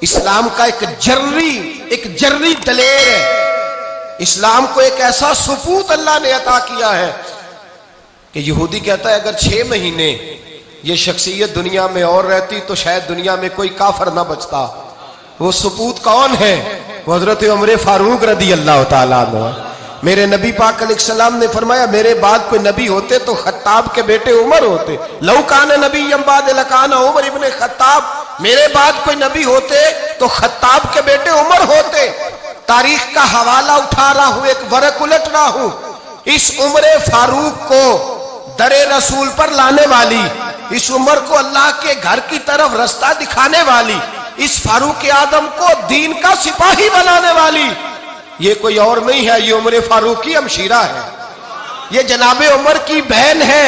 इस्लाम का एक जर्री दलेर है। इस्लाम को एक ऐसा सुपूत अल्लाह ने अता किया है कि यहूदी कहता है अगर 6 महीने ये शख्सियत दुनिया में और रहती तो शायद दुनिया में कोई काफर ना बचता। वो सुपूत कौन है? वो हजरत उमर फारूक रदी अल्लाह ताला अन्हु। मेरे नबी पाक अलैहिस्सलाम ने फरमाया मेरे बाद कोई नबी होते तो खत्ताब के बेटे उमर होते। लौ कान नबी बाद लकान उमर इब्ने खत्ताब, मेरे बाद कोई नबी होते तो खत्ताब के बेटे उमर होते। तारीख का हवाला उठा रहा हूं, एक वरक उलट रहा हूं। इस उमर फारूक को दरे रसूल पर लाने वाली, इस उमर को अल्लाह के घर की तरफ रास्ता दिखाने वाली, इस फारूक आदम को दीन का सिपाही बनाने वाली, ये कोई और नहीं है, ये उमर फारूक की हमशीरा है। ये जनाबे उमर की बहन है।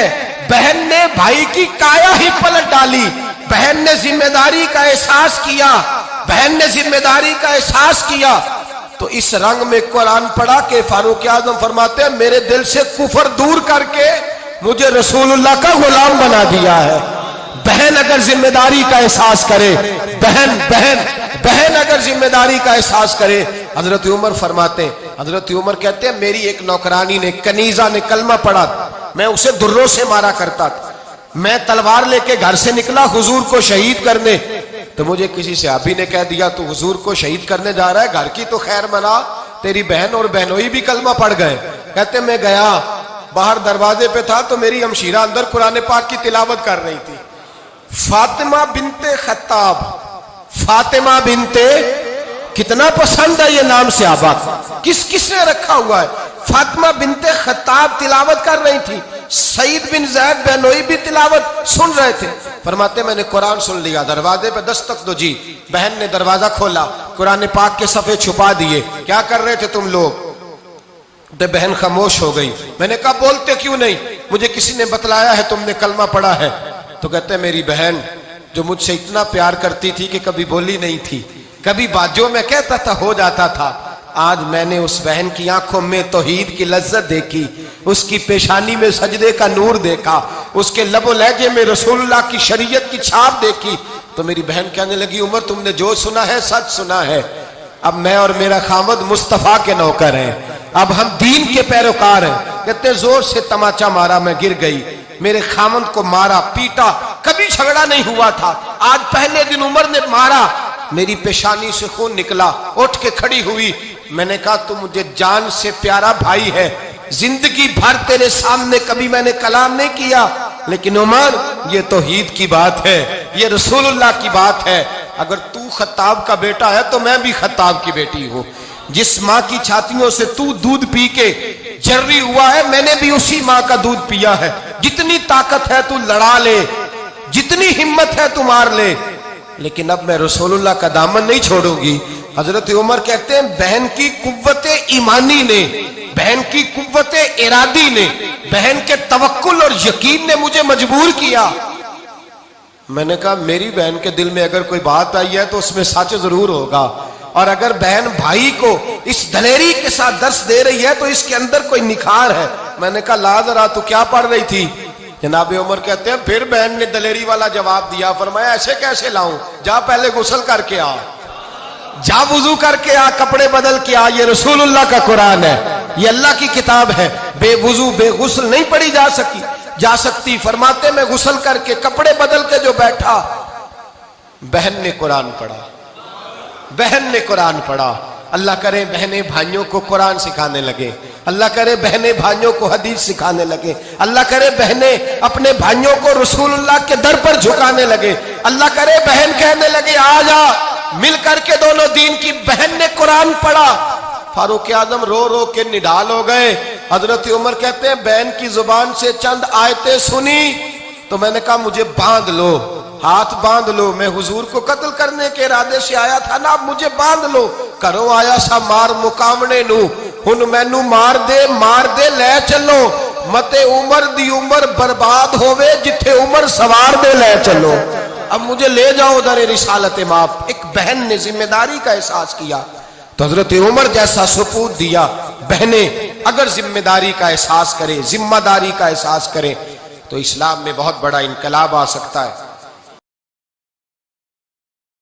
बहन ने भाई की काया ही पलट डाली। बहन ने जिम्मेदारी का एहसास किया, बहन ने जिम्मेदारी का एहसास किया तो इस रंग में कुरान पढ़ा के फारूक आजम फरमाते हैं मेरे दिल से कुफर दूर करके मुझे रसूलुल्लाह का गुलाम बना दिया है। बहन अगर जिम्मेदारी का एहसास करे, बहन अगर जिम्मेदारी का एहसास करे। हजरत उमर फरमाते हैं, हजरत उमर कहते हैं मेरी एक नौकरानी ने, कनीजा ने कलमा पढ़ा, मैं उसे दुर्रों से मारा करता था। मैं तलवार लेके घर से निकला हुजूर को शहीद करने, तो मुझे किसी सहाबी ने कह दिया तू हुजूर को शहीद करने जा रहा है, घर की तो खैर मना, तेरी बहन और बहनोई भी कलमा पढ़ गए। कहते मैं गया, बाहर दरवाजे पे था तो मेरी हमशीरा अंदर कुरान पाक की तिलावत कर रही थी। फातिमा बिनते खत्ताब, फातिमा बिनते, कितना पसंद है ये नाम सहाबा, किसने रखा हुआ है। फातिमा बिनते खत्ताब तिलावत कर रही थी, सईद बिन ज़ैद बहनोई भी तिलावत सुन रहे थे। फरमाते मैंने कुरान सुन लिया, दरवाजे पे दस्तक दो जी। बहन ने दरवाजा खोला, कुरान पाक के सफ़े छुपा दिए। क्या कर रहे थे तुम लोग? तो बहन खामोश हो गई। मैंने कहा बोलते क्यों नहीं? मुझे किसी ने बतलाया है तुमने कलमा पढ़ा है। तो कहते मेरी बहन जो मुझसे इतना प्यार करती थी कि कभी बोली नहीं थी, कभी बाजों में कहता था हो जाता था, आज मैंने उस बहन की आंखों में तौहीद की लज्जत देखी, उसकी पेशानी में सजदे का नूर देखा, उसके लबो लहजे में रसूलुल्लाह की शरीयत की छाप देखी। तो मेरी बहन कहने लगी उमर तुमने जो सुना है सच सुना है। अब मैं और मेरा खामद मुस्तफा के नौकर हैं, अब हम दीन के पैरोकार हैं। कहते जोर से तमाचा मारा, मैं गिर गई, मेरे खामद को मारा पीटा, कभी झगड़ा नहीं हुआ था, आज पहले दिन उमर ने मारा, मेरी पेशानी से खून निकला, उठ के खड़ी हुई। मैंने कहा तू मुझे जान से प्यारा भाई है, जिंदगी भर तेरे सामने कभी मैंने कलाम नहीं किया, लेकिन उमर ये तौहीद की बात है, ये रसूलुल्लाह की बात है। अगर तू खत्ताब का बेटा है तो मैं भी खत्ताब की बेटी हूं। जिस माँ की छातियों से तू दूध पी के जर्री हुआ है, मैंने भी उसी माँ का दूध पिया है। जितनी ताकत है तू लड़ा ले, जितनी हिम्मत है तू मार ले, लेकिन अब मैं रसूलुल्लाह का दामन नहीं छोड़ूंगी। हजरत उमर कहते हैं बहन की कुव्वते ईमानी ने, बहन की कुव्वते इरादी ने, बहन के तवक्कुल और यकीन ने मुझे मजबूर किया। मैंने कहा मेरी बहन के दिल में अगर कोई बात आई है तो उसमें सच जरूर होगा, और अगर बहन भाई को इस दलेरी के साथ दर्श दे रही है तो इसके अंदर कोई निखार है। मैंने कहा ला जरा तू क्या पढ़ रही थी? जनाबे उमर कहते हैं फिर बहन ने दलेरी वाला जवाब दिया, फरमाया ऐसे कैसे लाऊं, जा पहले गुस्ल करके आ, जा वुजू करके आ, कपड़े बदल के आ, ये रसूलुल्लाह का कुरान है, ये अल्लाह की किताब है, बेवुजू बेगुस्ल नहीं पढ़ी जा सकती। फरमाते मैं गुस्ल करके कपड़े बदल के जो बैठा, बहन ने कुरान पढ़ा, बहन ने कुरान पढ़ा। अल्लाह करे बहनें भाइयों को कुरान सिखाने लगे, अल्लाह करे बहनें भाइयों को हदीस सिखाने लगे, अल्लाह करे बहनें अपने भाइयों को रसूलुल्लाह के दर पर झुकाने लगे, अल्लाह करे बहन कहने लगे आ जा मिल करके दोनों दीन की। बहन ने कुरान पढ़ा, फारूक आजम रो रो के निढाल हो गए। हजरत उमर कहते हैं बहन की जुबान से चंद आयतें सुनी तो मैंने कहा मुझे बांध लो, हाथ बांध लो, मैं हुजूर को कत्ल करने के इरादे से आया था ना, अब मुझे बांध लो। करो आया सा मार मुकामने नू, हुन मैनू मार दे ले चलो, मते उमर दी उमर बर्बाद होवे, जिथे उमर सवार दे ले चलो। अब मुझे ले जाओ दर रिसालत माप। एक बहन ने जिम्मेदारी का एहसास किया तो हजरत उमर जैसा सुपूत दिया। बहनें अगर जिम्मेदारी का एहसास करें, जिम्मेदारी का एहसास करें तो इस्लाम में बहुत बड़ा इनकलाब आ सकता है।